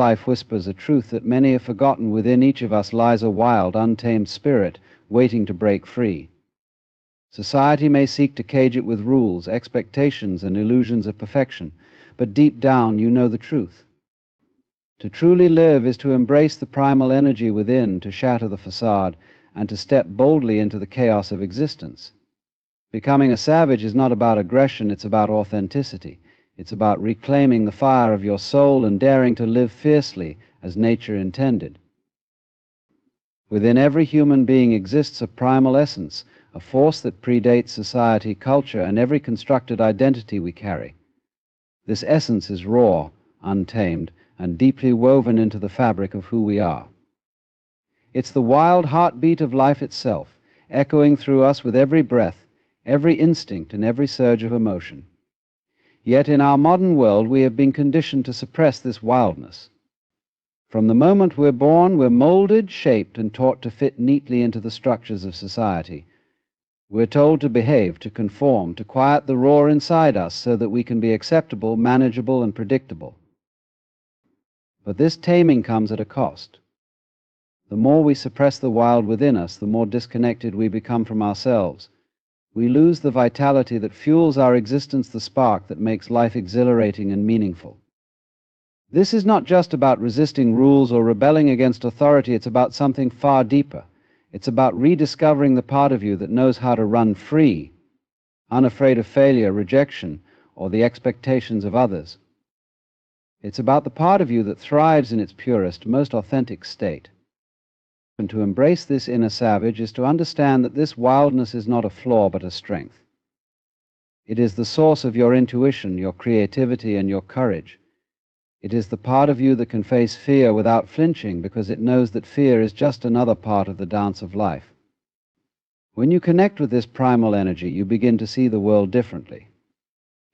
life whispers a truth that many have forgotten. Within each of us lies a wild, untamed spirit waiting to break free. Society may seek to cage it with rules, expectations, and illusions of perfection, but deep down you know the truth. To truly live is to embrace the primal energy within, to shatter the facade, and to step boldly into the chaos of existence. Becoming a savage is not about aggression, it's about authenticity. It's about reclaiming the fire of your soul and daring to live fiercely as nature intended. Within every human being exists a primal essence, a force that predates society, culture, and every constructed identity we carry. This essence is raw, untamed, and deeply woven into the fabric of who we are. It's the wild heartbeat of life itself, echoing through us with every breath, every instinct, and every surge of emotion. Yet in our modern world we have been conditioned to suppress this wildness. From the moment we're born, we're molded, shaped, and taught to fit neatly into the structures of society. We're told to behave, to conform, to quiet the roar inside us so that we can be acceptable, manageable, and predictable. But this taming comes at a cost. The more we suppress the wild within us, the more disconnected we become from ourselves. We lose the vitality that fuels our existence, the spark that makes life exhilarating and meaningful. This is not just about resisting rules or rebelling against authority, it's about something far deeper. It's about rediscovering the part of you that knows how to run free, unafraid of failure, rejection, or the expectations of others. It's about the part of you that thrives in its purest, most authentic state. And to embrace this inner savage is to understand that this wildness is not a flaw but a strength. It is the source of your intuition, your creativity, and your courage. It is the part of you that can face fear without flinching because it knows that fear is just another part of the dance of life. When you connect with this primal energy, you begin to see the world differently.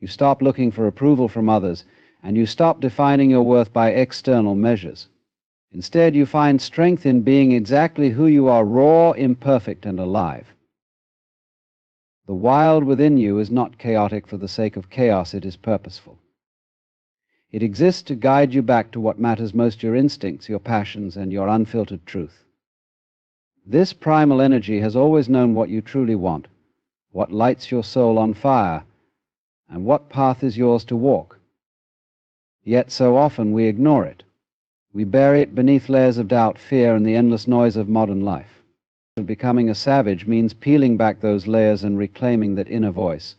You stop looking for approval from others, and you stop defining your worth by external measures. Instead, you find strength in being exactly who you are, raw, imperfect, and alive. The wild within you is not chaotic for the sake of chaos, it is purposeful. It exists to guide you back to what matters most, your instincts, your passions, and your unfiltered truth. This primal energy has always known what you truly want, what lights your soul on fire, and what path is yours to walk. Yet so often we ignore it. We bury it beneath layers of doubt, fear, and the endless noise of modern life. Becoming a savage means peeling back those layers and reclaiming that inner voice.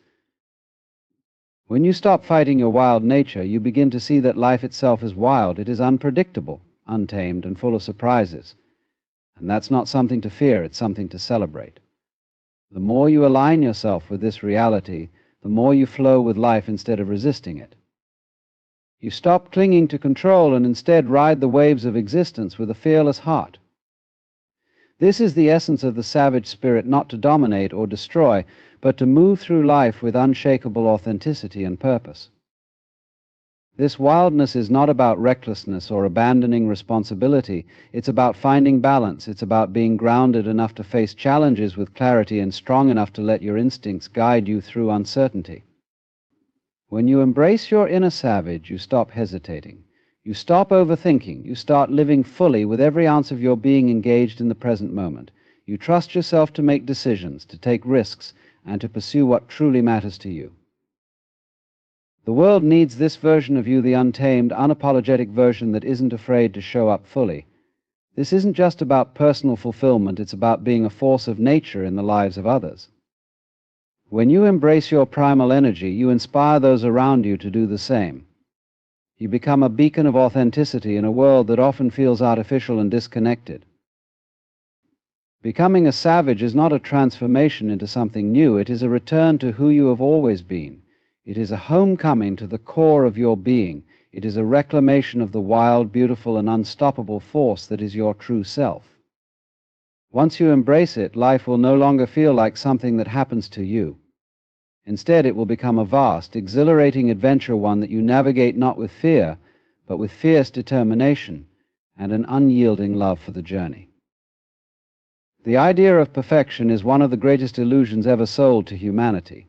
When you stop fighting your wild nature, you begin to see that life itself is wild. It is unpredictable, untamed, and full of surprises. And that's not something to fear, it's something to celebrate. The more you align yourself with this reality, the more you flow with life instead of resisting it. You stop clinging to control and instead ride the waves of existence with a fearless heart. This is the essence of the savage spirit, not to dominate or destroy, but to move through life with unshakable authenticity and purpose. This wildness is not about recklessness or abandoning responsibility. It's about finding balance. It's about being grounded enough to face challenges with clarity and strong enough to let your instincts guide you through uncertainty. When you embrace your inner savage, you stop hesitating. You stop overthinking. You start living fully with every ounce of your being engaged in the present moment. You trust yourself to make decisions, to take risks, and to pursue what truly matters to you. The world needs this version of you, the untamed, unapologetic version that isn't afraid to show up fully. This isn't just about personal fulfillment, it's about being a force of nature in the lives of others. When you embrace your primal energy, you inspire those around you to do the same. You become a beacon of authenticity in a world that often feels artificial and disconnected. Becoming a savage is not a transformation into something new, it is a return to who you have always been. It is a homecoming to the core of your being. It is a reclamation of the wild, beautiful, and unstoppable force that is your true self. Once you embrace it, life will no longer feel like something that happens to you. Instead, it will become a vast, exhilarating adventure, one that you navigate not with fear, but with fierce determination and an unyielding love for the journey. The idea of perfection is one of the greatest illusions ever sold to humanity.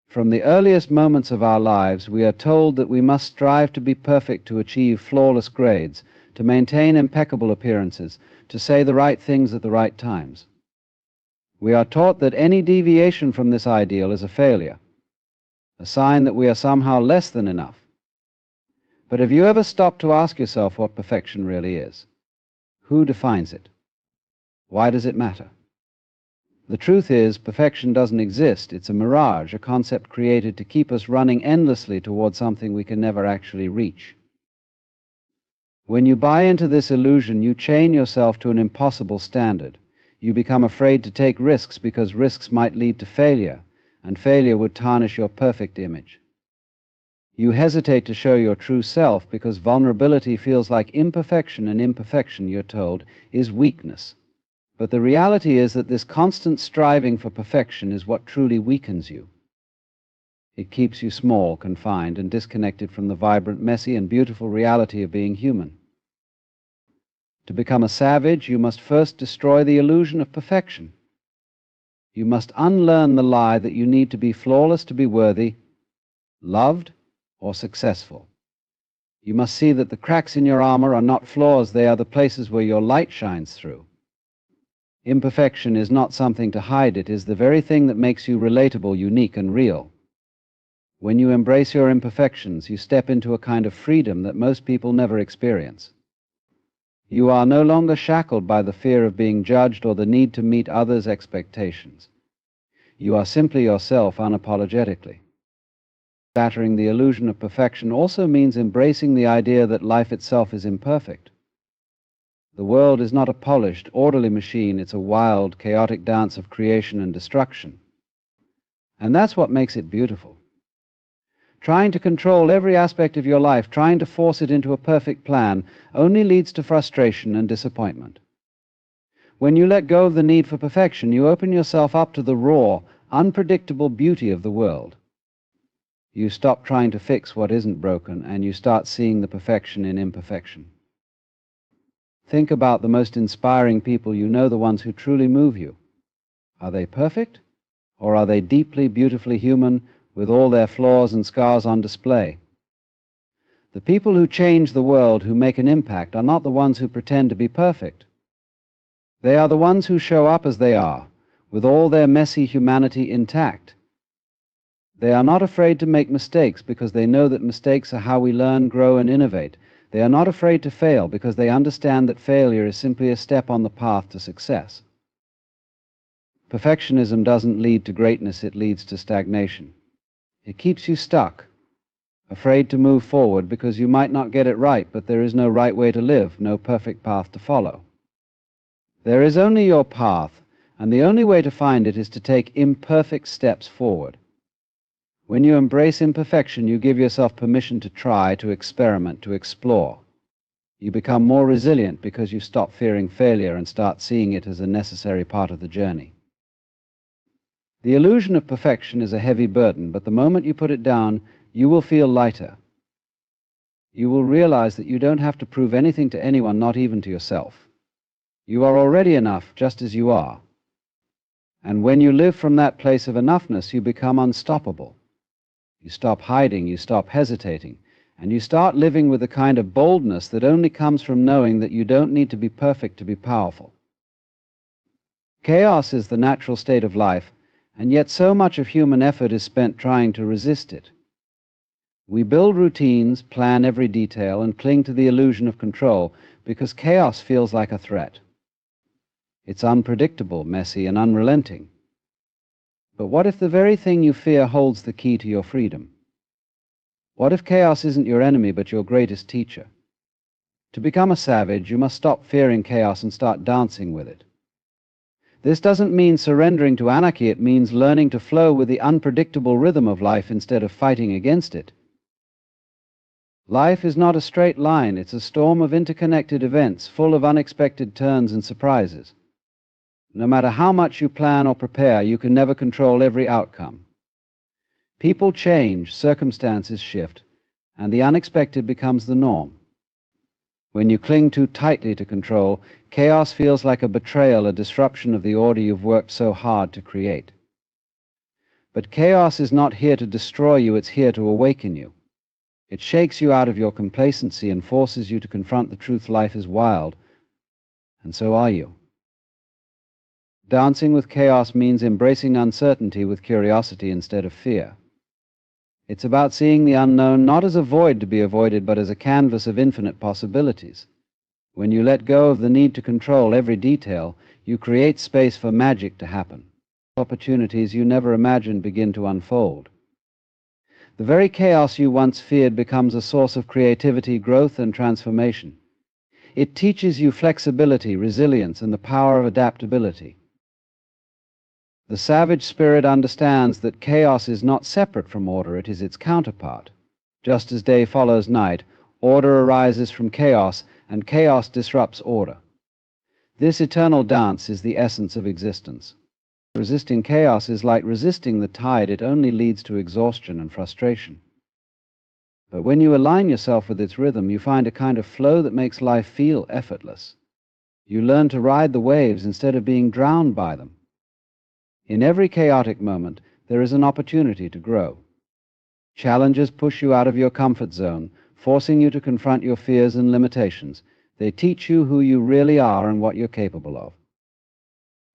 From the earliest moments of our lives, we are told that we must strive to be perfect, to achieve flawless grades, to maintain impeccable appearances, to say the right things at the right times. We are taught that any deviation from this ideal is a failure, a sign that we are somehow less than enough. But have you ever stopped to ask yourself what perfection really is? Who defines it? Why does it matter? The truth is, perfection doesn't exist. It's a mirage, a concept created to keep us running endlessly toward something we can never actually reach. When you buy into this illusion, you chain yourself to an impossible standard. You become afraid to take risks because risks might lead to failure, and failure would tarnish your perfect image. You hesitate to show your true self because vulnerability feels like imperfection, and imperfection, you're told, is weakness. But the reality is that this constant striving for perfection is what truly weakens you. It keeps you small, confined, and disconnected from the vibrant, messy, and beautiful reality of being human. To become a savage, you must first destroy the illusion of perfection. You must unlearn the lie that you need to be flawless to be worthy, loved, or successful. You must see that the cracks in your armor are not flaws, they are the places where your light shines through. Imperfection is not something to hide, it is the very thing that makes you relatable, unique, and real. When you embrace your imperfections, you step into a kind of freedom that most people never experience. You are no longer shackled by the fear of being judged or the need to meet others' expectations. You are simply yourself unapologetically. Shattering the illusion of perfection also means embracing the idea that life itself is imperfect. The world is not a polished, orderly machine, it's a wild, chaotic dance of creation and destruction. And that's what makes it beautiful. Trying to control every aspect of your life, trying to force it into a perfect plan, only leads to frustration and disappointment. When you let go of the need for perfection, you open yourself up to the raw, unpredictable beauty of the world. You stop trying to fix what isn't broken, and you start seeing the perfection in imperfection. Think about the most inspiring people you know, the ones who truly move you. Are they perfect? Or are they deeply, beautifully human, with all their flaws and scars on display? The people who change the world, who make an impact, are not the ones who pretend to be perfect. They are the ones who show up as they are, with all their messy humanity intact. They are not afraid to make mistakes because they know that mistakes are how we learn, grow, and innovate. They are not afraid to fail because they understand that failure is simply a step on the path to success. Perfectionism doesn't lead to greatness, it leads to stagnation. It keeps you stuck, afraid to move forward because you might not get it right, but there is no right way to live, no perfect path to follow. There is only your path, and the only way to find it is to take imperfect steps forward. When you embrace imperfection, you give yourself permission to try, to experiment, to explore. You become more resilient because you stop fearing failure and start seeing it as a necessary part of the journey. The illusion of perfection is a heavy burden, but the moment you put it down, you will feel lighter. You will realize that you don't have to prove anything to anyone, not even to yourself. You are already enough just as you are. And when you live from that place of enoughness, you become unstoppable. You stop hiding, you stop hesitating, and you start living with the kind of boldness that only comes from knowing that you don't need to be perfect to be powerful. Chaos is the natural state of life, and yet so much of human effort is spent trying to resist it. We build routines, plan every detail, and cling to the illusion of control because chaos feels like a threat. It's unpredictable, messy, and unrelenting. But what if the very thing you fear holds the key to your freedom? What if chaos isn't your enemy but your greatest teacher? To become a savage, you must stop fearing chaos and start dancing with it. This doesn't mean surrendering to anarchy, it means learning to flow with the unpredictable rhythm of life instead of fighting against it. Life is not a straight line, it's a storm of interconnected events, full of unexpected turns and surprises. No matter how much you plan or prepare, you can never control every outcome. People change, circumstances shift, and the unexpected becomes the norm. When you cling too tightly to control, chaos feels like a betrayal, a disruption of the order you've worked so hard to create. But chaos is not here to destroy you, it's here to awaken you. It shakes you out of your complacency and forces you to confront the truth life is wild, and so are you. Dancing with chaos means embracing uncertainty with curiosity instead of fear. It's about seeing the unknown not as a void to be avoided, but as a canvas of infinite possibilities. When you let go of the need to control every detail, you create space for magic to happen. Opportunities you never imagined begin to unfold. The very chaos you once feared becomes a source of creativity, growth, and transformation. It teaches you flexibility, resilience, and the power of adaptability. The savage spirit understands that chaos is not separate from order, it is its counterpart. Just as day follows night, order arises from chaos, and chaos disrupts order. This eternal dance is the essence of existence. Resisting chaos is like resisting the tide, it only leads to exhaustion and frustration. But when you align yourself with its rhythm, you find a kind of flow that makes life feel effortless. You learn to ride the waves instead of being drowned by them. In every chaotic moment, there is an opportunity to grow. Challenges push you out of your comfort zone, forcing you to confront your fears and limitations. They teach you who you really are and what you're capable of.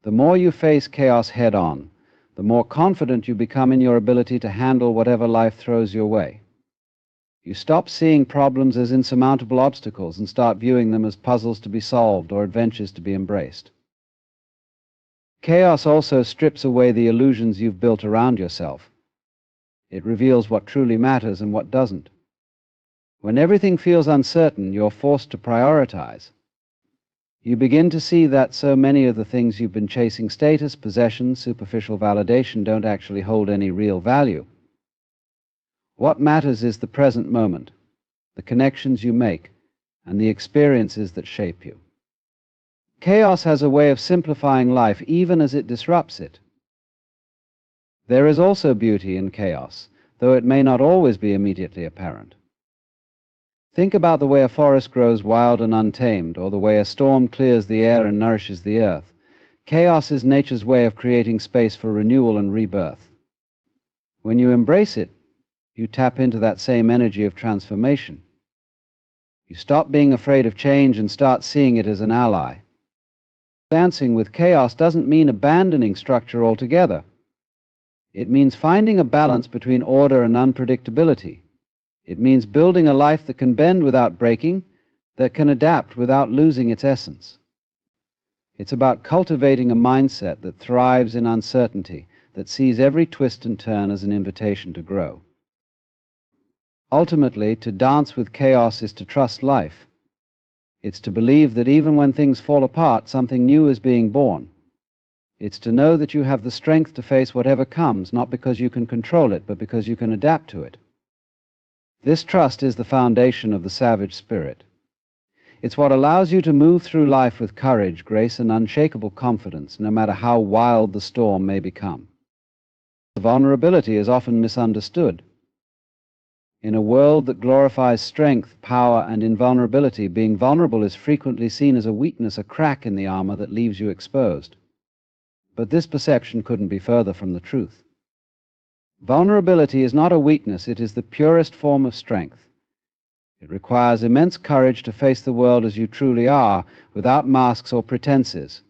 The more you face chaos head-on, the more confident you become in your ability to handle whatever life throws your way. You stop seeing problems as insurmountable obstacles and start viewing them as puzzles to be solved or adventures to be embraced. Chaos also strips away the illusions you've built around yourself. It reveals what truly matters and what doesn't. When everything feels uncertain, you're forced to prioritize. You begin to see that so many of the things you've been chasing, status, possessions, superficial validation, don't actually hold any real value. What matters is the present moment, the connections you make, and the experiences that shape you. Chaos has a way of simplifying life even as it disrupts it. There is also beauty in chaos, though it may not always be immediately apparent. Think about the way a forest grows wild and untamed, or the way a storm clears the air and nourishes the earth. Chaos is nature's way of creating space for renewal and rebirth. When you embrace it, you tap into that same energy of transformation. You stop being afraid of change and start seeing it as an ally. Dancing with chaos doesn't mean abandoning structure altogether. It means finding a balance between order and unpredictability. It means building a life that can bend without breaking, that can adapt without losing its essence. It's about cultivating a mindset that thrives in uncertainty, that sees every twist and turn as an invitation to grow. Ultimately, to dance with chaos is to trust life. It's to believe that even when things fall apart, something new is being born. It's to know that you have the strength to face whatever comes, not because you can control it, but because you can adapt to it. This trust is the foundation of the savage spirit. It's what allows you to move through life with courage, grace, and unshakable confidence, no matter how wild the storm may become. Vulnerability is often misunderstood. In a world that glorifies strength, power, and invulnerability, being vulnerable is frequently seen as a weakness, a crack in the armor that leaves you exposed. But this perception couldn't be further from the truth. Vulnerability is not a weakness, it is the purest form of strength. It requires immense courage to face the world as you truly are, without masks or pretenses.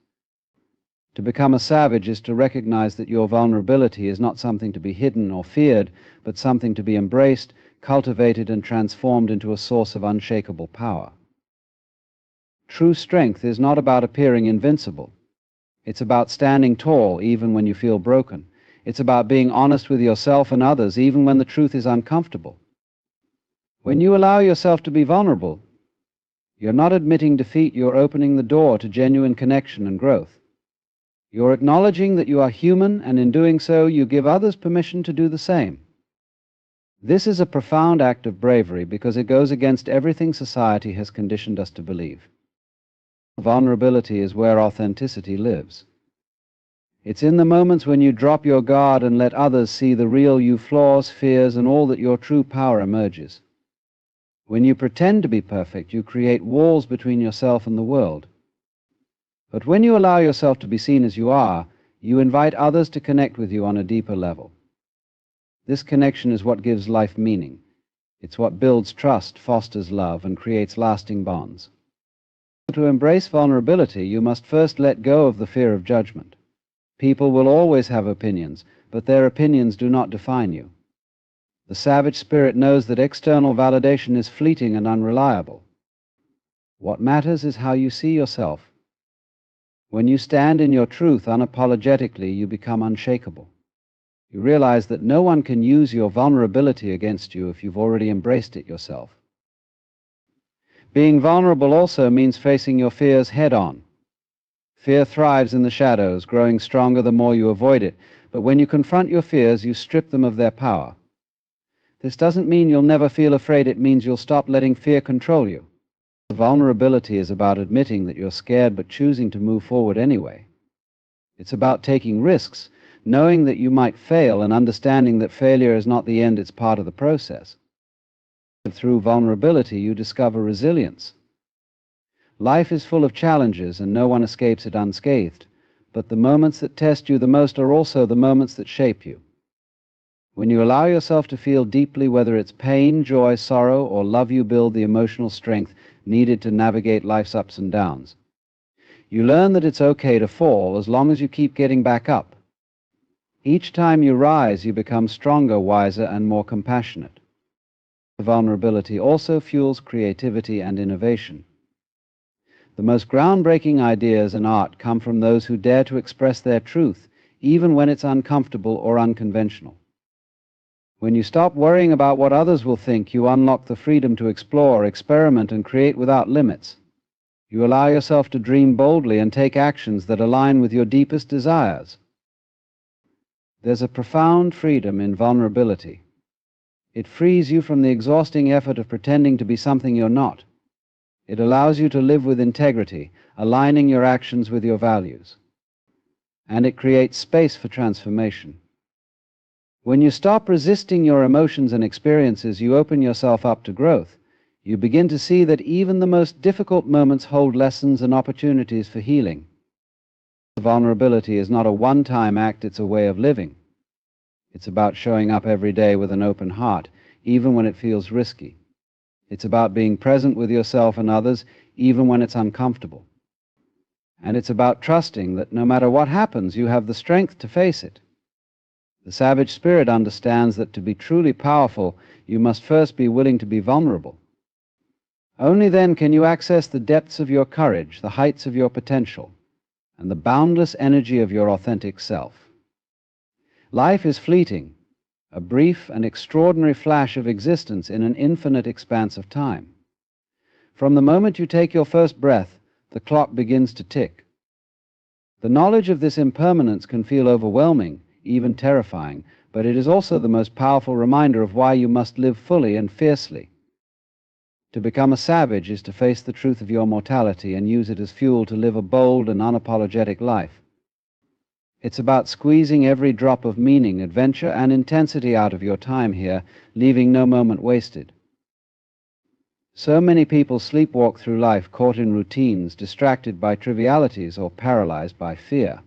To become a savage is to recognize that your vulnerability is not something to be hidden or feared, but something to be embraced, cultivated, and transformed into a source of unshakable power. True strength is not about appearing invincible. It's about standing tall even when you feel broken. It's about being honest with yourself and others even when the truth is uncomfortable. When you allow yourself to be vulnerable, you're not admitting defeat, you're opening the door to genuine connection and growth. You're acknowledging that you are human, and in doing so, you give others permission to do the same. This is a profound act of bravery because it goes against everything society has conditioned us to believe. Vulnerability is where authenticity lives. It's in the moments when you drop your guard and let others see the real you, flaws, fears, and all that your true power emerges. When you pretend to be perfect, you create walls between yourself and the world. But when you allow yourself to be seen as you are, you invite others to connect with you on a deeper level. This connection is what gives life meaning. It's what builds trust, fosters love, and creates lasting bonds. To embrace vulnerability, you must first let go of the fear of judgment. People will always have opinions, but their opinions do not define you. The savage spirit knows that external validation is fleeting and unreliable. What matters is how you see yourself. When you stand in your truth unapologetically, you become unshakable. You realize that no one can use your vulnerability against you if you've already embraced it yourself. Being vulnerable also means facing your fears head-on. Fear thrives in the shadows, growing stronger the more you avoid it, but when you confront your fears, you strip them of their power. This doesn't mean you'll never feel afraid, it means you'll stop letting fear control you. Vulnerability is about admitting that you're scared but choosing to move forward anyway. It's about taking risks, knowing that you might fail and understanding that failure is not the end, it's part of the process. Through vulnerability, you discover resilience. Life is full of challenges and no one escapes it unscathed, but the moments that test you the most are also the moments that shape you. When you allow yourself to feel deeply, whether it's pain, joy, sorrow, or love, you build the emotional strength needed to navigate life's ups and downs. You learn that it's okay to fall as long as you keep getting back up. Each time you rise, you become stronger, wiser, and more compassionate. Vulnerability also fuels creativity and innovation. The most groundbreaking ideas and art come from those who dare to express their truth, even when it's uncomfortable or unconventional. When you stop worrying about what others will think, you unlock the freedom to explore, experiment, and create without limits. You allow yourself to dream boldly and take actions that align with your deepest desires. There's a profound freedom in vulnerability. It frees you from the exhausting effort of pretending to be something you're not. It allows you to live with integrity, aligning your actions with your values. And it creates space for transformation. When you stop resisting your emotions and experiences, you open yourself up to growth. You begin to see that even the most difficult moments hold lessons and opportunities for healing. Vulnerability is not a one-time act, it's a way of living. It's about showing up every day with an open heart, even when it feels risky. It's about being present with yourself and others, even when it's uncomfortable. And it's about trusting that no matter what happens, you have the strength to face it. The savage spirit understands that to be truly powerful, you must first be willing to be vulnerable. Only then can you access the depths of your courage, the heights of your potential, and the boundless energy of your authentic self. Life is fleeting, a brief and extraordinary flash of existence in an infinite expanse of time. From the moment you take your first breath, the clock begins to tick. The knowledge of this impermanence can feel overwhelming, even terrifying, but it is also the most powerful reminder of why you must live fully and fiercely. To become a savage is to face the truth of your mortality and use it as fuel to live a bold and unapologetic life. It's about squeezing every drop of meaning, adventure, and intensity out of your time here, leaving no moment wasted. So many people sleepwalk through life, caught in routines, distracted by trivialities, or paralyzed by fear.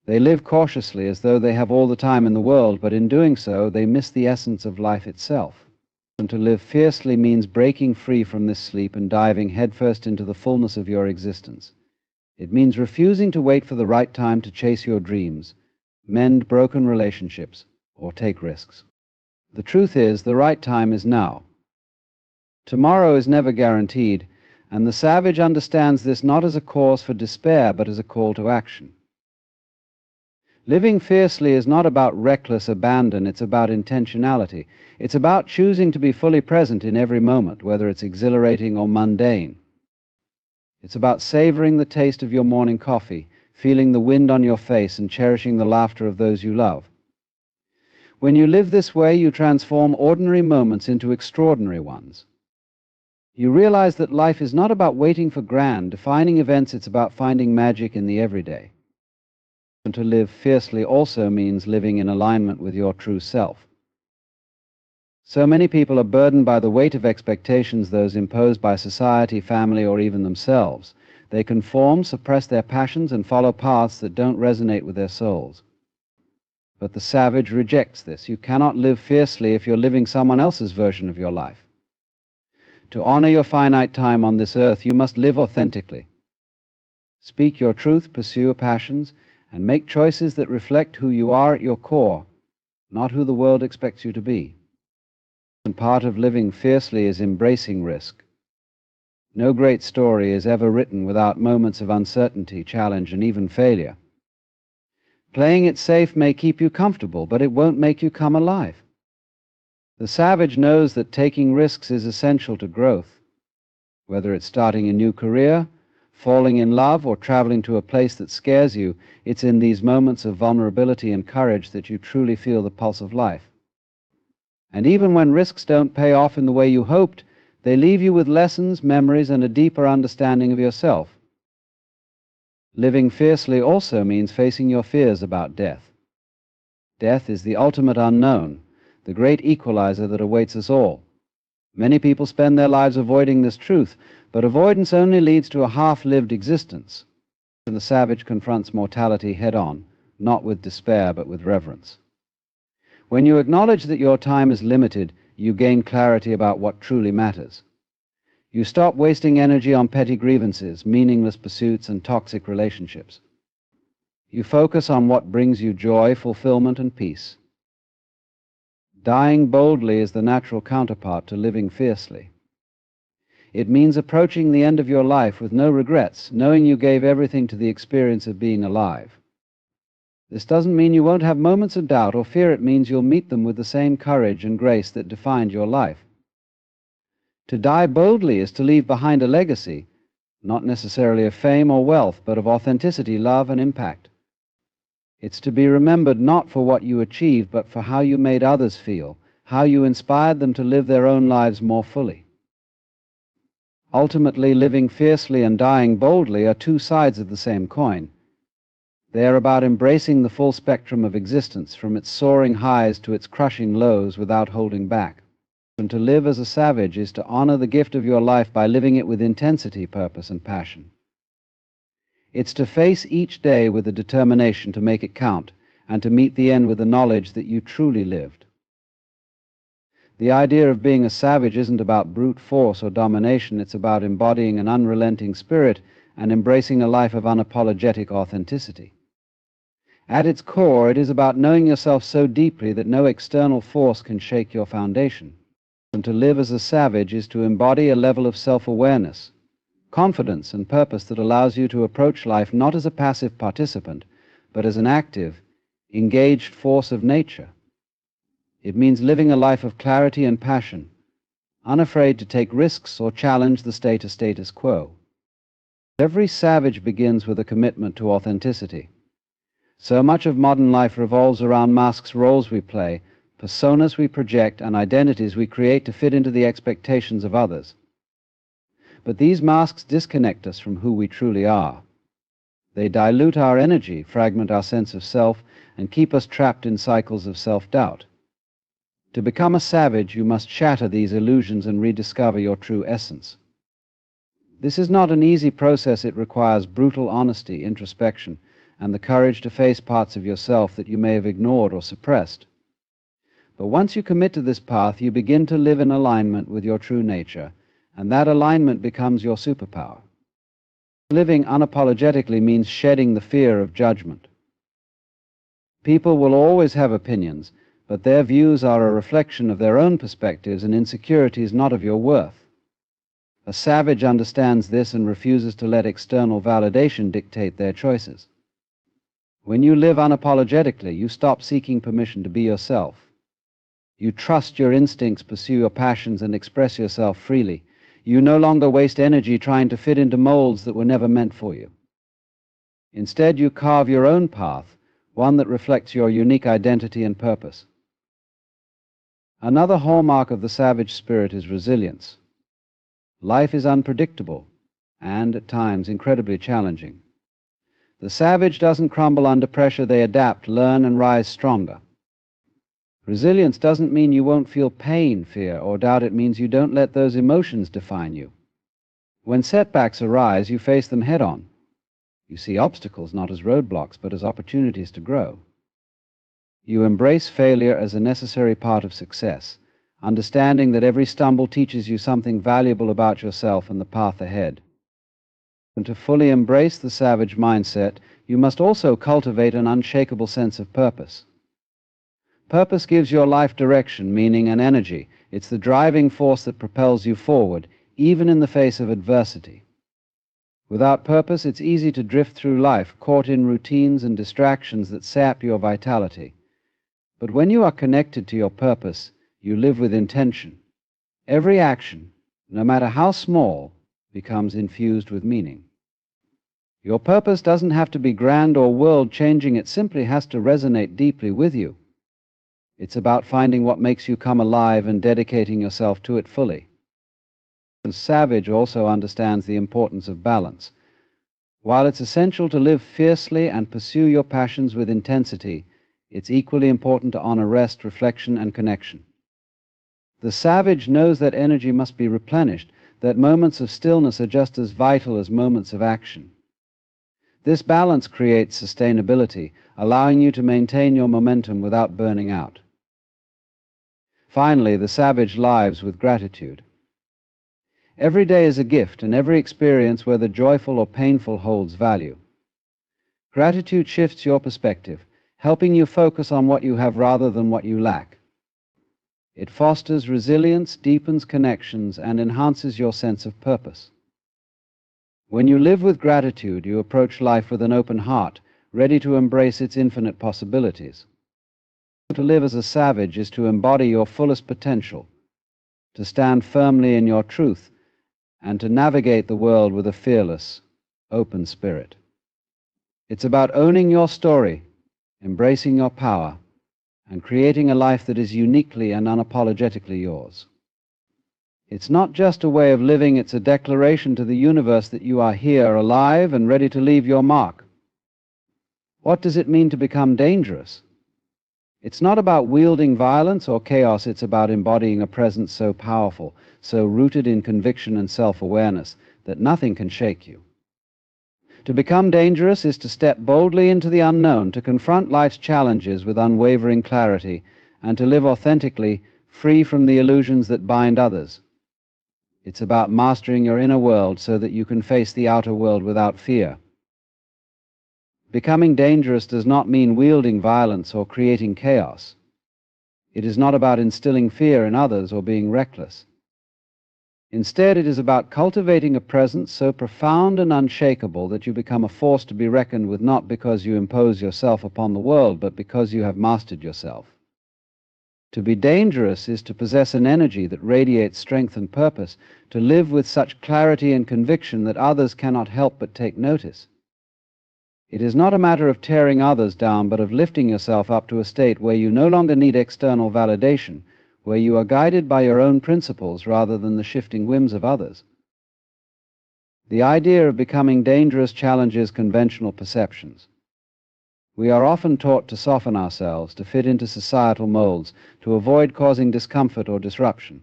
They live cautiously as though they have all the time in the world, but in doing so, they miss the essence of life itself. And to live fiercely means breaking free from this sleep and diving headfirst into the fullness of your existence. It means refusing to wait for the right time to chase your dreams, mend broken relationships, or take risks. The truth is, the right time is now. Tomorrow is never guaranteed, and the savage understands this not as a cause for despair, but as a call to action. Living fiercely is not about reckless abandon, it's about intentionality. It's about choosing to be fully present in every moment, whether it's exhilarating or mundane. It's about savoring the taste of your morning coffee, feeling the wind on your face, and cherishing the laughter of those you love. When you live this way, you transform ordinary moments into extraordinary ones. You realize that life is not about waiting for grand, defining events, it's about finding magic in the everyday. And to live fiercely also means living in alignment with your true self. So many people are burdened by the weight of expectations, those imposed by society, family, or even themselves. They conform, suppress their passions, and follow paths that don't resonate with their souls. But the savage rejects this. You cannot live fiercely if you're living someone else's version of your life. To honor your finite time on this earth, you must live authentically. Speak your truth, pursue your passions, and make choices that reflect who you are at your core, not who the world expects you to be. And part of living fiercely is embracing risk. No great story is ever written without moments of uncertainty, challenge, and even failure. Playing it safe may keep you comfortable, but it won't make you come alive. The savage knows that taking risks is essential to growth. Whether it's starting a new career, falling in love, or traveling to a place that scares you, it's in these moments of vulnerability and courage that you truly feel the pulse of life. And even when risks don't pay off in the way you hoped, they leave you with lessons, memories, and a deeper understanding of yourself. Living fiercely also means facing your fears about death. Death is the ultimate unknown, the great equalizer that awaits us all. Many people spend their lives avoiding this truth, but avoidance only leads to a half-lived existence. And the savage confronts mortality head-on, not with despair, but with reverence. When you acknowledge that your time is limited, you gain clarity about what truly matters. You stop wasting energy on petty grievances, meaningless pursuits, and toxic relationships. You focus on what brings you joy, fulfillment, and peace. Dying boldly is the natural counterpart to living fiercely. It means approaching the end of your life with no regrets, knowing you gave everything to the experience of being alive. This doesn't mean you won't have moments of doubt or fear. It means you'll meet them with the same courage and grace that defined your life. To die boldly is to leave behind a legacy, not necessarily of fame or wealth, but of authenticity, love, and impact. It's to be remembered not for what you achieved, but for how you made others feel, how you inspired them to live their own lives more fully. Ultimately, living fiercely and dying boldly are two sides of the same coin. They are about embracing the full spectrum of existence, from its soaring highs to its crushing lows, without holding back. And to live as a savage is to honor the gift of your life by living it with intensity, purpose, and passion. It's to face each day with a determination to make it count, and to meet the end with the knowledge that you truly lived. The idea of being a savage isn't about brute force or domination. It's about embodying an unrelenting spirit and embracing a life of unapologetic authenticity. At its core, it is about knowing yourself so deeply that no external force can shake your foundation. And to live as a savage is to embody a level of self-awareness, confidence, and purpose that allows you to approach life not as a passive participant, but as an active, engaged force of nature. It means living a life of clarity and passion, unafraid to take risks or challenge the status quo. Every savage begins with a commitment to authenticity. So much of modern life revolves around masks, roles we play, personas we project, and identities we create to fit into the expectations of others. But these masks disconnect us from who we truly are. They dilute our energy, fragment our sense of self, and keep us trapped in cycles of self-doubt. To become a savage, you must shatter these illusions and rediscover your true essence. This is not an easy process. It requires brutal honesty, introspection, and the courage to face parts of yourself that you may have ignored or suppressed. But once you commit to this path, you begin to live in alignment with your true nature, and that alignment becomes your superpower. Living unapologetically means shedding the fear of judgment. People will always have opinions, but their views are a reflection of their own perspectives and insecurities, not of your worth. A savage understands this and refuses to let external validation dictate their choices. When you live unapologetically, you stop seeking permission to be yourself. You trust your instincts, pursue your passions, and express yourself freely. You no longer waste energy trying to fit into molds that were never meant for you. Instead, you carve your own path, one that reflects your unique identity and purpose. Another hallmark of the savage spirit is resilience. Life is unpredictable and, at times, incredibly challenging. The savage doesn't crumble under pressure. They adapt, learn, and rise stronger. Resilience doesn't mean you won't feel pain, fear, or doubt. It means you don't let those emotions define you. When setbacks arise, you face them head-on. You see obstacles not as roadblocks, but as opportunities to grow. You embrace failure as a necessary part of success, understanding that every stumble teaches you something valuable about yourself and the path ahead. And to fully embrace the savage mindset, you must also cultivate an unshakable sense of purpose. Purpose gives your life direction, meaning, and energy. It's the driving force that propels you forward, even in the face of adversity. Without purpose, it's easy to drift through life, caught in routines and distractions that sap your vitality. But when you are connected to your purpose, you live with intention. Every action, no matter how small, becomes infused with meaning. Your purpose doesn't have to be grand or world-changing, it simply has to resonate deeply with you. It's about finding what makes you come alive and dedicating yourself to it fully. The savage also understands the importance of balance. While it's essential to live fiercely and pursue your passions with intensity, it's equally important to honor rest, reflection, and connection. The savage knows that energy must be replenished, that moments of stillness are just as vital as moments of action. This balance creates sustainability, allowing you to maintain your momentum without burning out. Finally, the savage lives with gratitude. Every day is a gift, and every experience, whether joyful or painful, holds value. Gratitude shifts your perspective, helping you focus on what you have rather than what you lack. It fosters resilience, deepens connections, and enhances your sense of purpose. When you live with gratitude, you approach life with an open heart, ready to embrace its infinite possibilities. To live as a savage is to embody your fullest potential, to stand firmly in your truth, and to navigate the world with a fearless, open spirit. It's about owning your story, embracing your power, and creating a life that is uniquely and unapologetically yours. It's not just a way of living, it's a declaration to the universe that you are here, alive, and ready to leave your mark. What does it mean to become dangerous? It's not about wielding violence or chaos, it's about embodying a presence so powerful, so rooted in conviction and self-awareness, that nothing can shake you. To become dangerous is to step boldly into the unknown, to confront life's challenges with unwavering clarity, and to live authentically, free from the illusions that bind others. It's about mastering your inner world so that you can face the outer world without fear. Becoming dangerous does not mean wielding violence or creating chaos. It is not about instilling fear in others or being reckless. Instead, it is about cultivating a presence so profound and unshakable that you become a force to be reckoned with, not because you impose yourself upon the world, but because you have mastered yourself. To be dangerous is to possess an energy that radiates strength and purpose, to live with such clarity and conviction that others cannot help but take notice. It is not a matter of tearing others down, but of lifting yourself up to a state where you no longer need external validation, where you are guided by your own principles rather than the shifting whims of others. The idea of becoming dangerous challenges conventional perceptions. We are often taught to soften ourselves, to fit into societal molds, to avoid causing discomfort or disruption.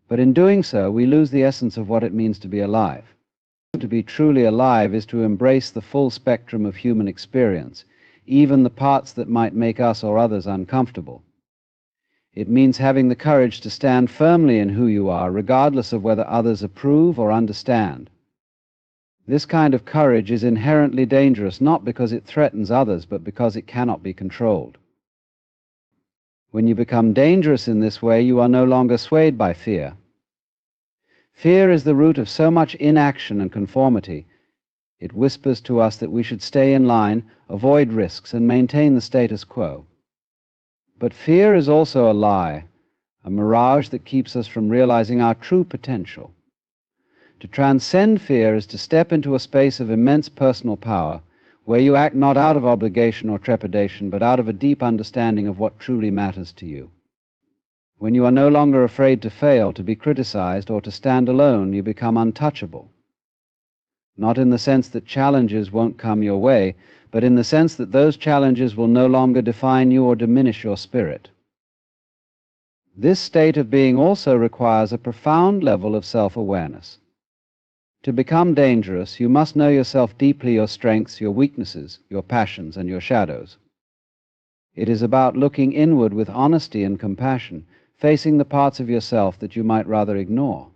But in doing so, we lose the essence of what it means to be alive. To be truly alive is to embrace the full spectrum of human experience, even the parts that might make us or others uncomfortable. It means having the courage to stand firmly in who you are, regardless of whether others approve or understand. This kind of courage is inherently dangerous, not because it threatens others, but because it cannot be controlled. When you become dangerous in this way, you are no longer swayed by fear. Fear is the root of so much inaction and conformity. It whispers to us that we should stay in line, avoid risks, and maintain the status quo. But fear is also a lie, a mirage that keeps us from realizing our true potential. To transcend fear is to step into a space of immense personal power, where you act not out of obligation or trepidation, but out of a deep understanding of what truly matters to you. When you are no longer afraid to fail, to be criticized, or to stand alone, you become untouchable. Not in the sense that challenges won't come your way, but in the sense that those challenges will no longer define you or diminish your spirit. This state of being also requires a profound level of self-awareness. To become dangerous, you must know yourself deeply, your strengths, your weaknesses, your passions, and your shadows. It is about looking inward with honesty and compassion, facing the parts of yourself that you might rather ignore.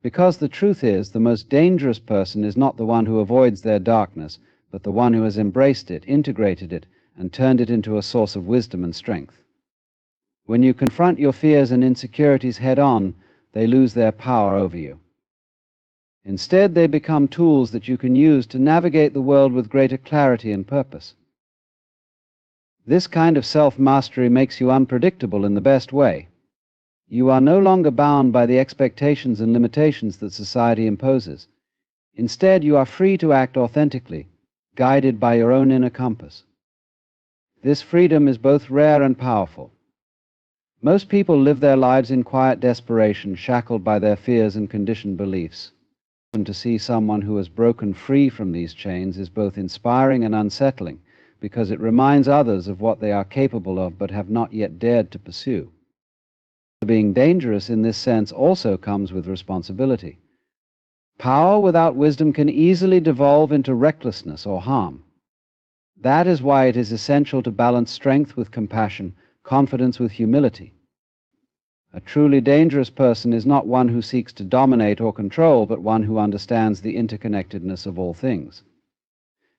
Because the truth is, the most dangerous person is not the one who avoids their darkness, but the one who has embraced it, integrated it, and turned it into a source of wisdom and strength. When you confront your fears and insecurities head-on, they lose their power over you. Instead, they become tools that you can use to navigate the world with greater clarity and purpose. This kind of self-mastery makes you unpredictable in the best way. You are no longer bound by the expectations and limitations that society imposes. Instead, you are free to act authentically, guided by your own inner compass. This freedom is both rare and powerful. Most people live their lives in quiet desperation, shackled by their fears and conditioned beliefs. And to see someone who has broken free from these chains is both inspiring and unsettling, because it reminds others of what they are capable of but have not yet dared to pursue. Being dangerous in this sense also comes with responsibility. Power without wisdom can easily devolve into recklessness or harm. That is why it is essential to balance strength with compassion, confidence with humility. A truly dangerous person is not one who seeks to dominate or control, but one who understands the interconnectedness of all things.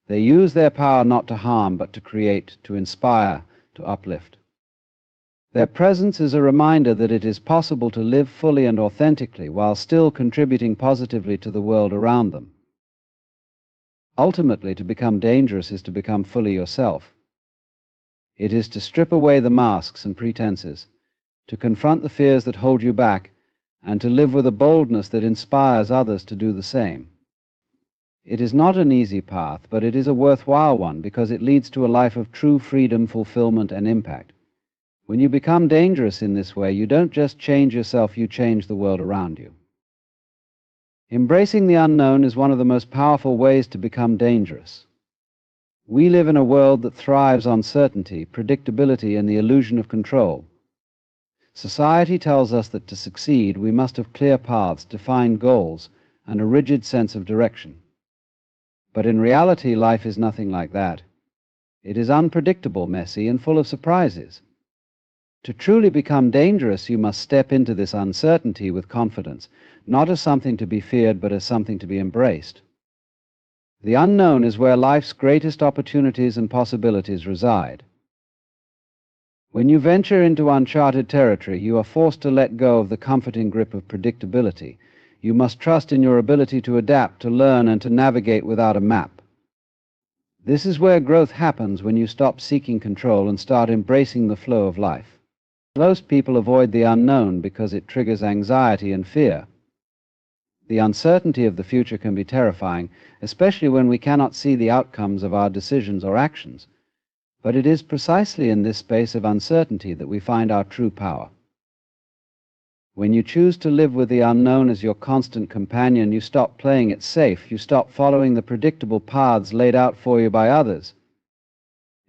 They use their power not to harm, but to create, to inspire, to uplift. Their presence is a reminder that it is possible to live fully and authentically while still contributing positively to the world around them. Ultimately, to become dangerous is to become fully yourself. It is to strip away the masks and pretenses, to confront the fears that hold you back, and to live with a boldness that inspires others to do the same. It is not an easy path, but it is a worthwhile one because it leads to a life of true freedom, fulfillment, and impact. When you become dangerous in this way, you don't just change yourself, you change the world around you. Embracing the unknown is one of the most powerful ways to become dangerous. We live in a world that thrives on certainty, predictability, and the illusion of control. Society tells us that to succeed, we must have clear paths, defined goals, and a rigid sense of direction. But in reality, life is nothing like that. It is unpredictable, messy, and full of surprises. To truly become dangerous, you must step into this uncertainty with confidence, not as something to be feared, but as something to be embraced. The unknown is where life's greatest opportunities and possibilities reside. When you venture into uncharted territory, you are forced to let go of the comforting grip of predictability. You must trust in your ability to adapt, to learn, and to navigate without a map. This is where growth happens, when you stop seeking control and start embracing the flow of life. Most people avoid the unknown because it triggers anxiety and fear. The uncertainty of the future can be terrifying, especially when we cannot see the outcomes of our decisions or actions. But it is precisely in this space of uncertainty that we find our true power. When you choose to live with the unknown as your constant companion, you stop playing it safe. You stop following the predictable paths laid out for you by others.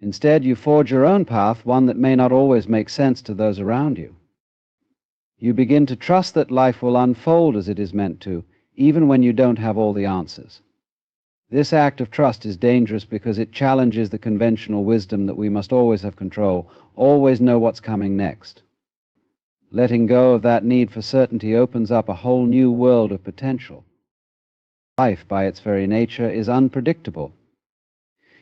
Instead, you forge your own path, one that may not always make sense to those around you. You begin to trust that life will unfold as it is meant to, even when you don't have all the answers. This act of trust is dangerous because it challenges the conventional wisdom that we must always have control, always know what's coming next. Letting go of that need for certainty opens up a whole new world of potential. Life, by its very nature, is unpredictable.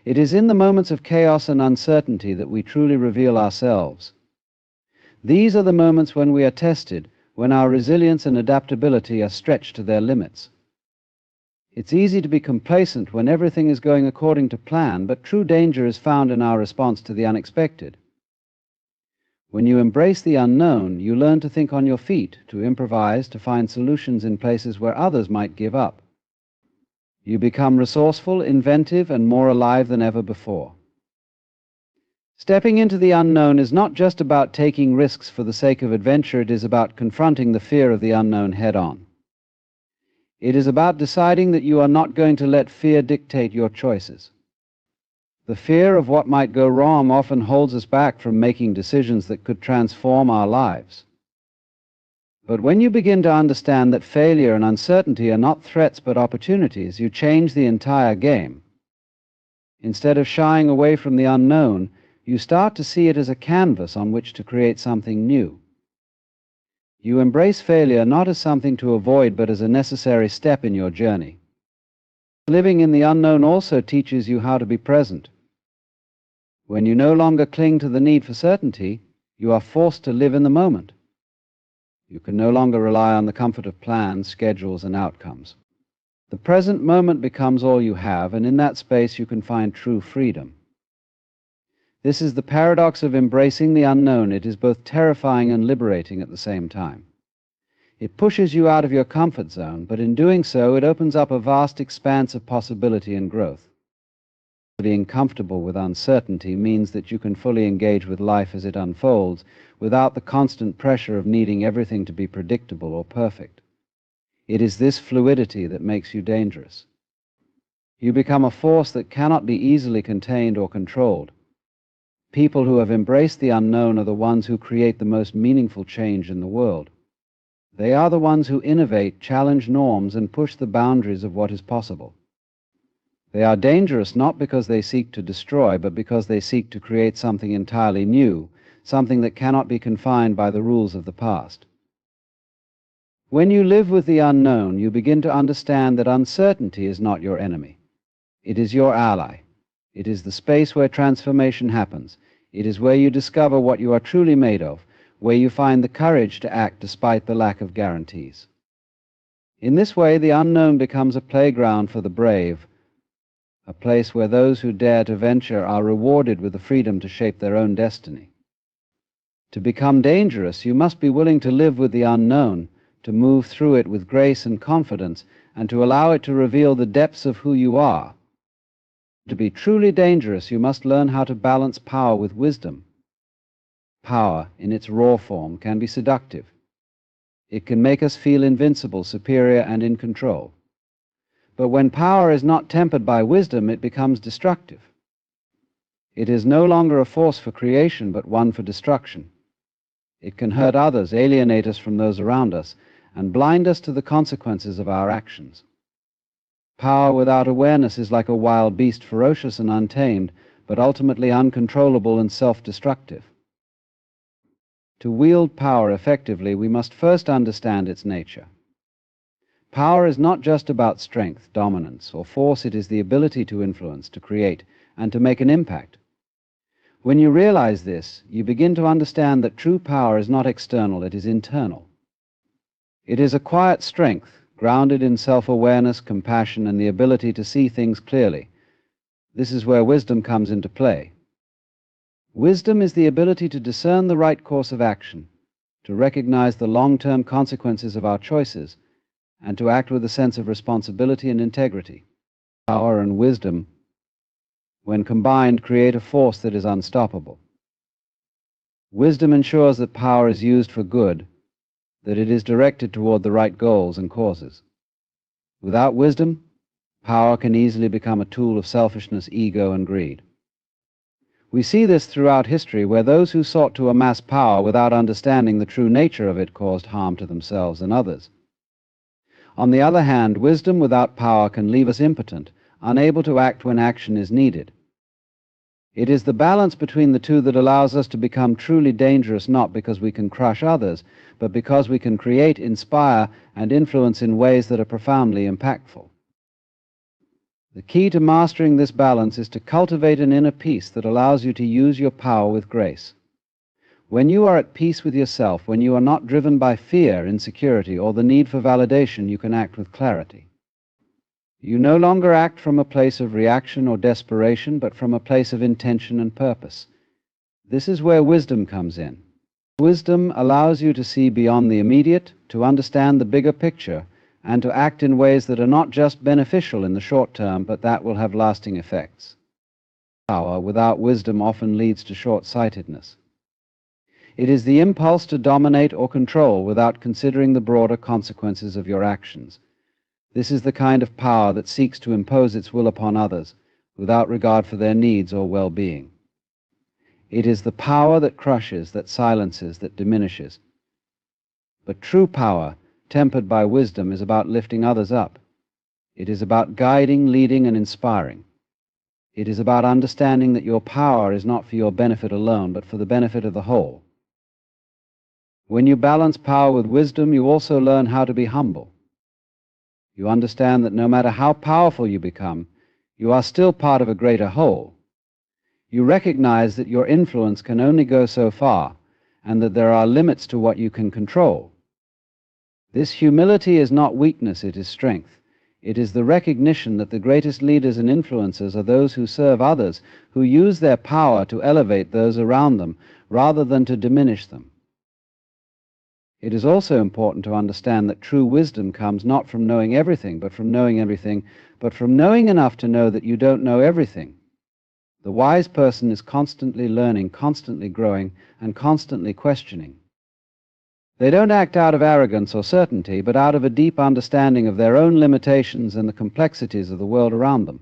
It is in the moments of chaos and uncertainty that we truly reveal ourselves. These are the moments when we are tested, when our resilience and adaptability are stretched to their limits. It's easy to be complacent when everything is going according to plan, but true danger is found in our response to the unexpected. When you embrace the unknown, you learn to think on your feet, to improvise, to find solutions in places where others might give up. You become resourceful, inventive, and more alive than ever before. Stepping into the unknown is not just about taking risks for the sake of adventure, it is about confronting the fear of the unknown head-on. It is about deciding that you are not going to let fear dictate your choices. The fear of what might go wrong often holds us back from making decisions that could transform our lives. But when you begin to understand that failure and uncertainty are not threats but opportunities, you change the entire game. Instead of shying away from the unknown, You start to see it as a canvas on which to create something new. You embrace failure not as something to avoid, but as a necessary step in your journey. Living in the unknown also teaches you how to be present. When you no longer cling to the need for certainty, you are forced to live in the moment. You can no longer rely on the comfort of plans, schedules, and outcomes. The present moment becomes all you have, and in that space you can find true freedom. This is the paradox of embracing the unknown. It is both terrifying and liberating at the same time. It pushes you out of your comfort zone, but in doing so, it opens up a vast expanse of possibility and growth. Being comfortable with uncertainty means that you can fully engage with life as it unfolds without the constant pressure of needing everything to be predictable or perfect. It is this fluidity that makes you dangerous. You become a force that cannot be easily contained or controlled. People who have embraced the unknown are the ones who create the most meaningful change in the world. They are the ones who innovate, challenge norms, and push the boundaries of what is possible. They are dangerous not because they seek to destroy, but because they seek to create something entirely new, something that cannot be confined by the rules of the past. When you live with the unknown, you begin to understand that uncertainty is not your enemy. It is your ally. It is the space where transformation happens. It is where you discover what you are truly made of, where you find the courage to act despite the lack of guarantees. In this way, the unknown becomes a playground for the brave, a place where those who dare to venture are rewarded with the freedom to shape their own destiny. To become dangerous, you must be willing to live with the unknown, to move through it with grace and confidence, and to allow it to reveal the depths of who you are. To be truly dangerous, you must learn how to balance power with wisdom. Power, in its raw form, can be seductive. It can make us feel invincible, superior, and in control. But when power is not tempered by wisdom, it becomes destructive. It is no longer a force for creation, but one for destruction. It can hurt others, alienate us from those around us, and blind us to the consequences of our actions. Power without awareness is like a wild beast, ferocious and untamed, but ultimately uncontrollable and self-destructive. To wield power effectively, we must first understand its nature. Power is not just about strength, dominance, or force. It is the ability to influence, to create, and to make an impact. When you realize this, you begin to understand that true power is not external, it is internal. It is a quiet strength, grounded in self-awareness, compassion, and the ability to see things clearly. This is where wisdom comes into play. Wisdom is the ability to discern the right course of action, to recognize the long-term consequences of our choices, and to act with a sense of responsibility and integrity. Power and wisdom, when combined, create a force that is unstoppable. Wisdom ensures that power is used for good, that it is directed toward the right goals and causes. Without wisdom, power can easily become a tool of selfishness, ego, and greed. We see this throughout history, where those who sought to amass power without understanding the true nature of it caused harm to themselves and others. On the other hand, wisdom without power can leave us impotent, unable to act when action is needed. It is the balance between the two that allows us to become truly dangerous, not because we can crush others, but because we can create, inspire, and influence in ways that are profoundly impactful. The key to mastering this balance is to cultivate an inner peace that allows you to use your power with grace. When you are at peace with yourself, when you are not driven by fear, insecurity, or the need for validation, you can act with clarity. You no longer act from a place of reaction or desperation, but from a place of intention and purpose. This is where wisdom comes in. Wisdom allows you to see beyond the immediate, to understand the bigger picture, and to act in ways that are not just beneficial in the short term, but that will have lasting effects. Power without wisdom often leads to short-sightedness. It is the impulse to dominate or control without considering the broader consequences of your actions. This is the kind of power that seeks to impose its will upon others, without regard for their needs or well-being. It is the power that crushes, that silences, that diminishes. But true power, tempered by wisdom, is about lifting others up. It is about guiding, leading, and inspiring. It is about understanding that your power is not for your benefit alone, but for the benefit of the whole. When you balance power with wisdom, you also learn how to be humble. You understand that no matter how powerful you become, you are still part of a greater whole. You recognize that your influence can only go so far, and that there are limits to what you can control. This humility is not weakness, it is strength. It is the recognition that the greatest leaders and influencers are those who serve others, who use their power to elevate those around them, rather than to diminish them. It is also important to understand that true wisdom comes not from knowing everything, but from knowing everything, but from knowing enough to know that you don't know everything. The wise person is constantly learning, constantly growing, and constantly questioning. They don't act out of arrogance or certainty, but out of a deep understanding of their own limitations and the complexities of the world around them.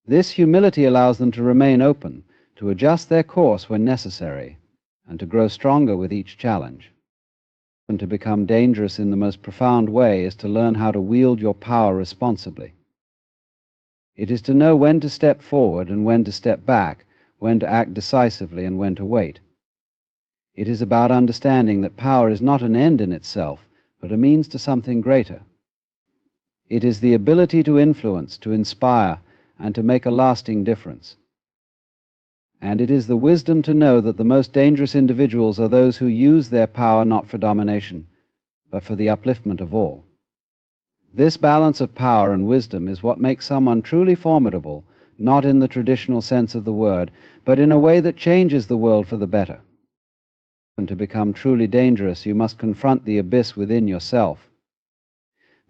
This humility allows them to remain open, to adjust their course when necessary, and to grow stronger with each challenge. And to become dangerous in the most profound way is to learn how to wield your power responsibly. It is to know when to step forward and when to step back, when to act decisively and when to wait. It is about understanding that power is not an end in itself, but a means to something greater. It is the ability to influence, to inspire, and to make a lasting difference. And it is the wisdom to know that the most dangerous individuals are those who use their power not for domination, but for the upliftment of all. This balance of power and wisdom is what makes someone truly formidable, not in the traditional sense of the word, but in a way that changes the world for the better. And to become truly dangerous, you must confront the abyss within yourself.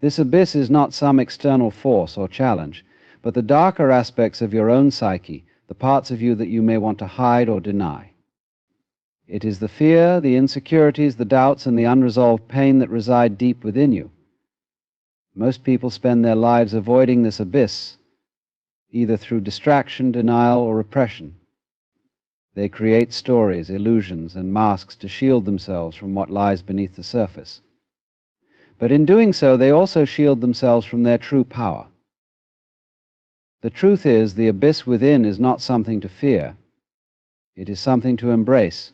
This abyss is not some external force or challenge, but the darker aspects of your own psyche, the parts of you that you may want to hide or deny. It is the fear, the insecurities, the doubts, and the unresolved pain that reside deep within you. Most people spend their lives avoiding this abyss, either through distraction, denial, or repression. They create stories, illusions, and masks to shield themselves from what lies beneath the surface. But in doing so, they also shield themselves from their true power. The truth is, the abyss within is not something to fear. It is something to embrace.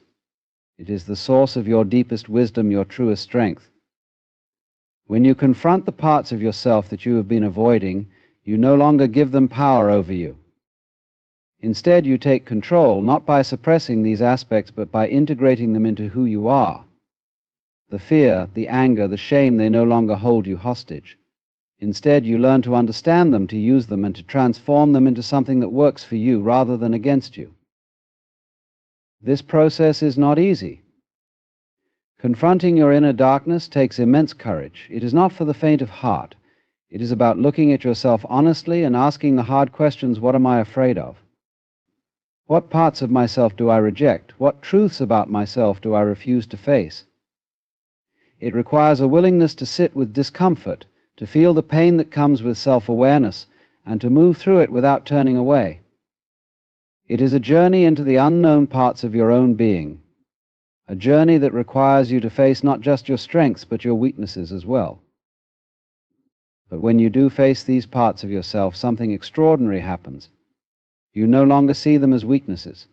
It is the source of your deepest wisdom, your truest strength. When you confront the parts of yourself that you have been avoiding, you no longer give them power over you. Instead, you take control, not by suppressing these aspects, but by integrating them into who you are. The fear, the anger, the shame, they no longer hold you hostage. Instead, you learn to understand them, to use them, and to transform them into something that works for you rather than against you. This process is not easy. Confronting your inner darkness takes immense courage. It is not for the faint of heart. It is about looking at yourself honestly and asking the hard questions, what am I afraid of? What parts of myself do I reject? What truths about myself do I refuse to face? It requires a willingness to sit with discomfort, to feel the pain that comes with self-awareness, and to move through it without turning away. It is a journey into the unknown parts of your own being, a journey that requires you to face not just your strengths, but your weaknesses as well. But when you do face these parts of yourself, something extraordinary happens. You no longer see them as weaknesses.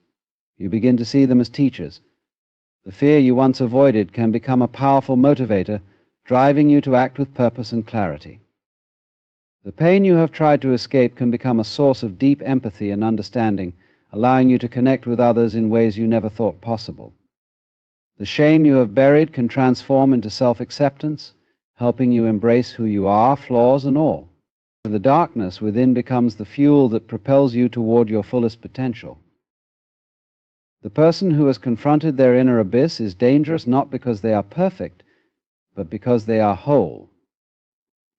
You begin to see them as teachers. The fear you once avoided can become a powerful motivator, driving you to act with purpose and clarity. The pain you have tried to escape can become a source of deep empathy and understanding, allowing you to connect with others in ways you never thought possible. The shame you have buried can transform into self-acceptance, helping you embrace who you are, flaws and all. The darkness within becomes the fuel that propels you toward your fullest potential. The person who has confronted their inner abyss is dangerous not because they are perfect, but because they are whole.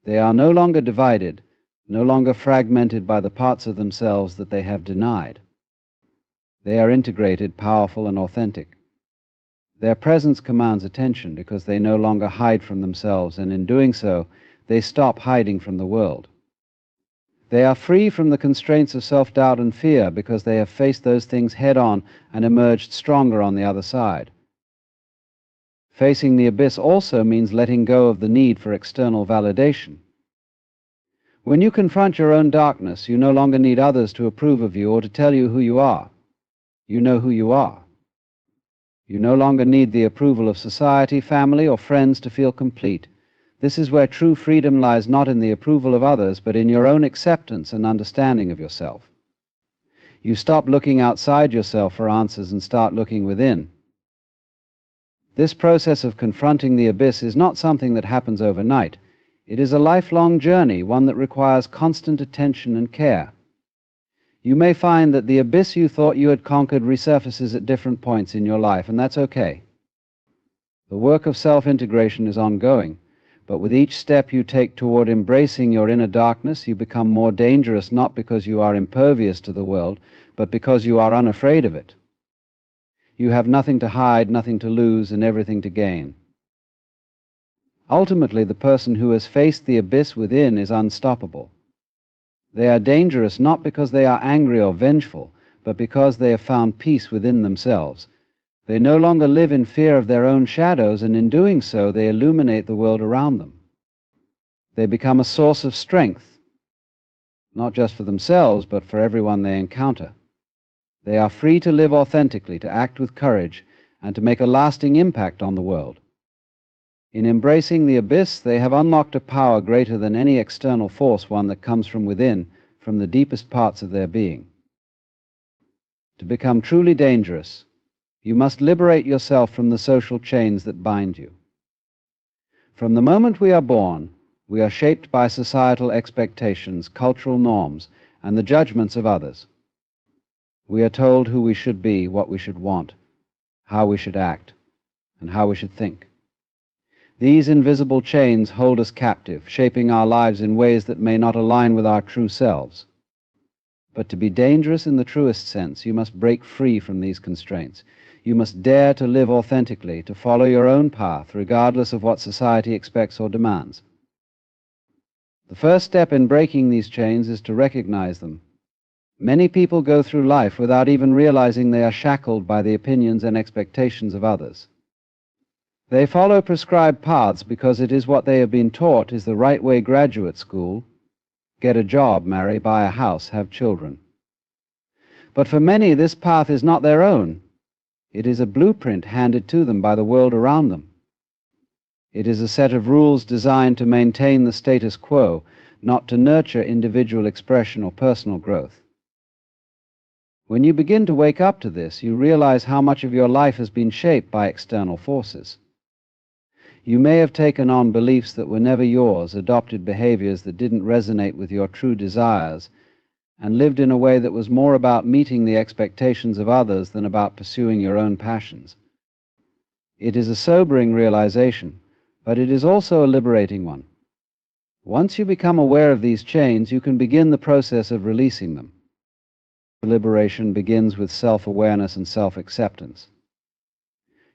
They are no longer divided, no longer fragmented by the parts of themselves that they have denied. They are integrated, powerful, and authentic. Their presence commands attention because they no longer hide from themselves, and in doing so, they stop hiding from the world. They are free from the constraints of self-doubt and fear because they have faced those things head-on and emerged stronger on the other side. Facing the abyss also means letting go of the need for external validation. When you confront your own darkness, you no longer need others to approve of you or to tell you who you are. You know who you are. You no longer need the approval of society, family, or friends to feel complete. This is where true freedom lies, not in the approval of others, but in your own acceptance and understanding of yourself. You stop looking outside yourself for answers and start looking within. This process of confronting the abyss is not something that happens overnight. It is a lifelong journey, one that requires constant attention and care. You may find that the abyss you thought you had conquered resurfaces at different points in your life, and that's okay. The work of self-integration is ongoing, but with each step you take toward embracing your inner darkness, you become more dangerous, not because you are impervious to the world, but because you are unafraid of it. You have nothing to hide, nothing to lose, and everything to gain. Ultimately, the person who has faced the abyss within is unstoppable. They are dangerous not because they are angry or vengeful, but because they have found peace within themselves. They no longer live in fear of their own shadows, and in doing so, they illuminate the world around them. They become a source of strength, not just for themselves, but for everyone they encounter. They are free to live authentically, to act with courage, and to make a lasting impact on the world. In embracing the abyss, they have unlocked a power greater than any external force, one that comes from within, from the deepest parts of their being. To become truly dangerous, you must liberate yourself from the social chains that bind you. From the moment we are born, we are shaped by societal expectations, cultural norms, and the judgments of others. We are told who we should be, what we should want, how we should act, and how we should think. These invisible chains hold us captive, shaping our lives in ways that may not align with our true selves. But to be dangerous in the truest sense, you must break free from these constraints. You must dare to live authentically, to follow your own path, regardless of what society expects or demands. The first step in breaking these chains is to recognize them. Many people go through life without even realizing they are shackled by the opinions and expectations of others. They follow prescribed paths because it is what they have been taught is the right way: graduate school, get a job, marry, buy a house, have children. But for many, this path is not their own. It is a blueprint handed to them by the world around them. It is a set of rules designed to maintain the status quo, not to nurture individual expression or personal growth. When you begin to wake up to this, you realize how much of your life has been shaped by external forces. You may have taken on beliefs that were never yours, adopted behaviors that didn't resonate with your true desires, and lived in a way that was more about meeting the expectations of others than about pursuing your own passions. It is a sobering realization, but it is also a liberating one. Once you become aware of these chains, you can begin the process of releasing them. Liberation begins with self-awareness and self-acceptance.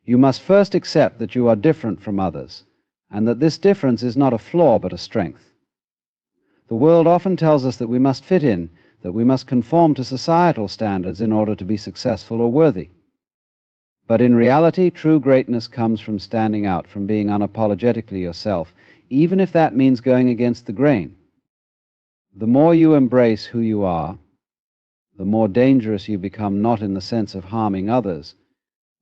You must first accept that you are different from others, and that this difference is not a flaw but a strength. The world often tells us that we must fit in, that we must conform to societal standards in order to be successful or worthy. But in reality, true greatness comes from standing out, from being unapologetically yourself, even if that means going against the grain. The more you embrace who you are, the more dangerous you become, not in the sense of harming others,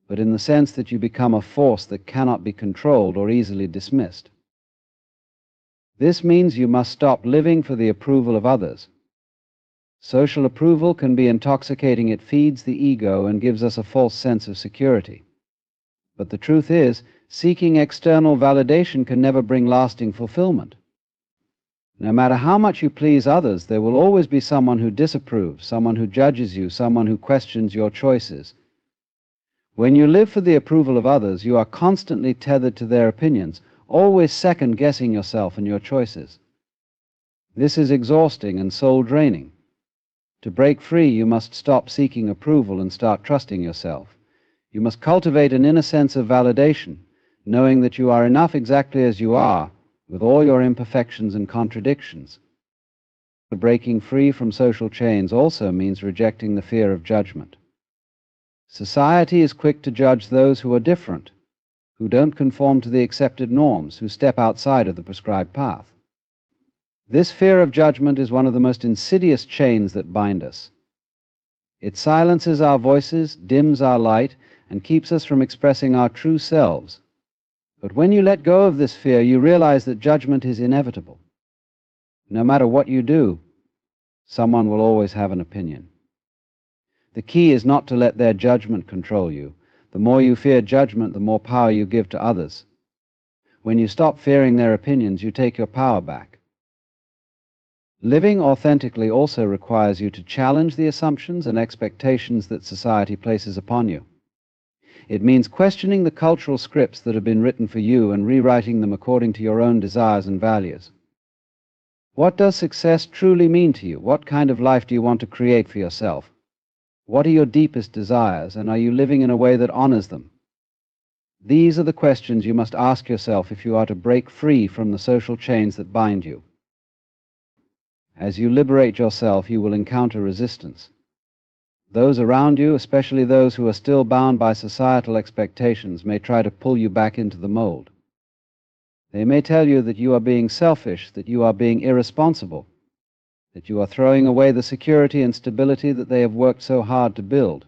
but in the sense that you become a force that cannot be controlled or easily dismissed. This means you must stop living for the approval of others. Social approval can be intoxicating. It feeds the ego and gives us a false sense of security. But the truth is, seeking external validation can never bring lasting fulfillment. No matter how much you please others, there will always be someone who disapproves, someone who judges you, someone who questions your choices. When you live for the approval of others, you are constantly tethered to their opinions, always second-guessing yourself and your choices. This is exhausting and soul-draining. To break free, you must stop seeking approval and start trusting yourself. You must cultivate an inner sense of validation, knowing that you are enough exactly as you are, with all your imperfections and contradictions. Breaking free from social chains also means rejecting the fear of judgment. Society is quick to judge those who are different, who don't conform to the accepted norms, who step outside of the prescribed path. This fear of judgment is one of the most insidious chains that bind us. It silences our voices, dims our light, and keeps us from expressing our true selves. But when you let go of this fear, you realize that judgment is inevitable. No matter what you do, someone will always have an opinion. The key is not to let their judgment control you. The more you fear judgment, the more power you give to others. When you stop fearing their opinions, you take your power back. Living authentically also requires you to challenge the assumptions and expectations that society places upon you. It means questioning the cultural scripts that have been written for you and rewriting them according to your own desires and values. What does success truly mean to you? What kind of life do you want to create for yourself? What are your deepest desires, and are you living in a way that honors them? These are the questions you must ask yourself if you are to break free from the social chains that bind you. As you liberate yourself, you will encounter resistance. Those around you, especially those who are still bound by societal expectations, may try to pull you back into the mold. They may tell you that you are being selfish, that you are being irresponsible, that you are throwing away the security and stability that they have worked so hard to build.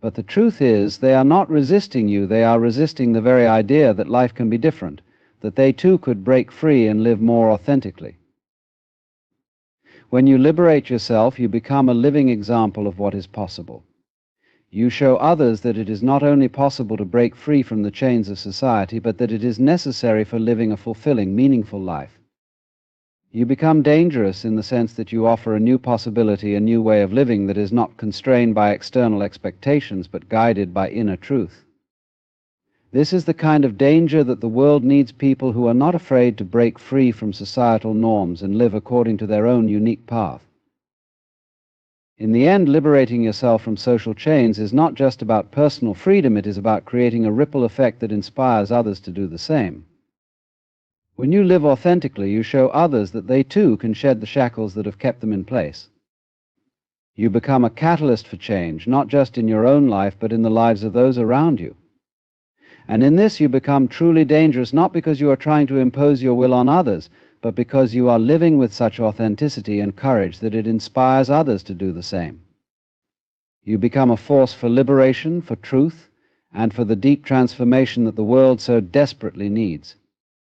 But the truth is, they are not resisting you, they are resisting the very idea that life can be different, that they too could break free and live more authentically. When you liberate yourself, you become a living example of what is possible. You show others that it is not only possible to break free from the chains of society, but that it is necessary for living a fulfilling, meaningful life. You become dangerous in the sense that you offer a new possibility, a new way of living that is not constrained by external expectations, but guided by inner truth. This is the kind of danger that the world needs: people who are not afraid to break free from societal norms and live according to their own unique path. In the end, liberating yourself from social chains is not just about personal freedom, it is about creating a ripple effect that inspires others to do the same. When you live authentically, you show others that they too can shed the shackles that have kept them in place. You become a catalyst for change, not just in your own life, but in the lives of those around you. And in this you become truly dangerous, not because you are trying to impose your will on others, but because you are living with such authenticity and courage that it inspires others to do the same. You become a force for liberation, for truth, and for the deep transformation that the world so desperately needs.